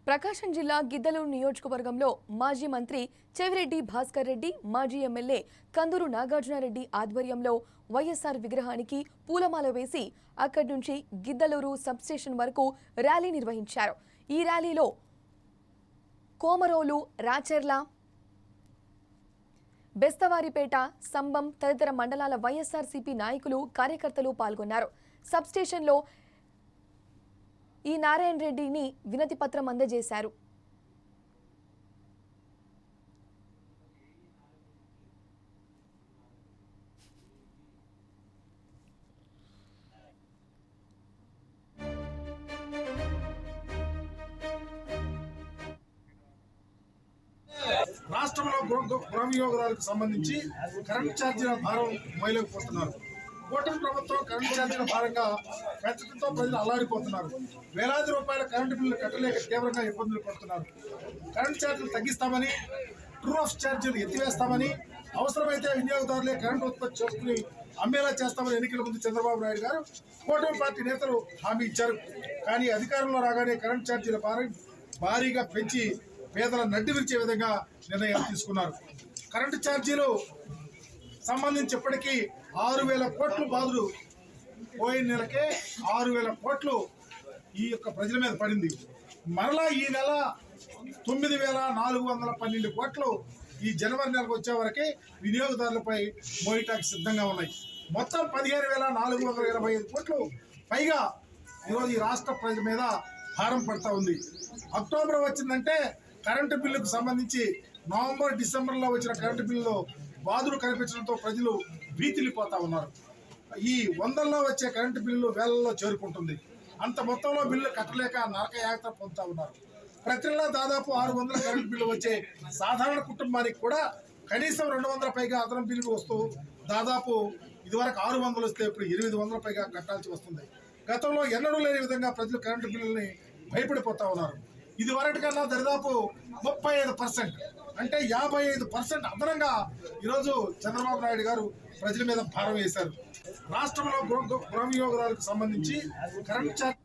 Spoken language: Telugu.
ప్రకాశం జిల్లా గిద్దలూరు నియోజకవర్గంలో మాజీ మంత్రి చెవిరెడ్డి భాస్కర్ రెడ్డి, మాజీ ఎమ్మెల్యే కందూరు నాగార్జునరెడ్డి ఆధ్వర్యంలో వైఎస్ఆర్ విగ్రహానికి పూలమాల వేసి అక్కడి నుంచి గిద్దలూరు సబ్స్టేషన్ వరకు ర్యాలీ నిర్వహించారు. ఈ ర్యాలీలో కోమరోలు, రాచెర్ల, బెస్తవారిపేట, సంబం తదితర మండలాల వైఎస్ఆర్సీపీ నాయకులు, కార్యకర్తలు పాల్గొన్నారు. సబ్స్టేషన్లో ఈ నారాయణ రెడ్డిని వినతి పత్రం అందజేశారు. రాష్ట్రంలో గృహ వినియోగదారులకు సంబంధించి కరెంటు ఛార్జీల భారం మోయలేకపోతున్నారు. కూటమి ప్రభుత్వం కరెంటు ఛార్జీల భారంగా పెంచడంతో ప్రజలు అల్లాడిపోతున్నారు. వేలాది రూపాయల కరెంటు బిల్లులు కట్టలేక తీవ్రంగా ఇబ్బందులు పడుతున్నారు. కరెంటు ఛార్జీలు తగ్గిస్తామని, ట్రూ ఆఫ్ ఛార్జీలు ఎత్తివేస్తామని, అవసరమైతే వినియోగదారులే కరెంటు ఉత్పత్తి చేసుకుని అమ్మేలా చేస్తామని ఎన్నికల ముందు చంద్రబాబు నాయుడు గారు కూటమి పార్టీ నేతలు హామీ ఇచ్చారు. కానీ అధికారంలో రాగానే కరెంటు ఛార్జీల భారం భారీగా పెంచి పేదల నడ్డి విరిచే విధంగా నిర్ణయాలు తీసుకున్నారు. కరెంటు ఛార్జీలు సంబంధించి ఇప్పటికీ 6,000 కోట్లు బాధలు పోయిన నెలకే 6,000 కోట్లు ఈ యొక్క ప్రజల మీద పడింది. మరలా ఈ నెల 9,412 కోట్లు ఈ జనవరి నెలకు వచ్చే వరకే వినియోగదారులపై మోయటానికి సిద్ధంగా ఉన్నాయి. మొత్తం 15,425 కోట్లు పైగా ఈరోజు ఈ రాష్ట్ర ప్రజల మీద భారం పడతా ఉంది. అక్టోబర్ వచ్చిందంటే కరెంటు బిల్లుకు సంబంధించి నవంబర్, డిసెంబర్లో వచ్చిన కరెంటు బిల్లులో బాధలు కనిపించడంతో ప్రజలు భీతిల్లిపోతా ఉన్నారు. ఈ వందల్లో వచ్చే కరెంటు బిల్లు వేలల్లో చేరుకుంటుంది. అంత మొత్తంలో బిల్లు కట్టలేక నరక యాత్ర పొందుతా ఉన్నారు. ప్రతి నెల దాదాపు 600 కరెంటు బిల్లు వచ్చే సాధారణ కుటుంబానికి కూడా కనీసం 200 పైగా అదనం బిల్లు వస్తూ దాదాపు ఇదివరకు 600 వస్తే ఇప్పుడు 800 పైగా కట్టాల్సి వస్తుంది. గతంలో ఎన్నడూ లేని విధంగా ప్రజలు కరెంటు బిల్లుల్ని భయపడిపోతా ఉన్నారు. ఇది వరకటి కన్నా దాదాపు 35% అంటే 55% అదనంగా ఈరోజు చంద్రబాబు నాయుడు గారు ప్రజల మీద భారం వేశారు. రాష్ట్రంలో గృహ వినియోగదారులకు సంబంధించి కరెంట్ ఛార్జ్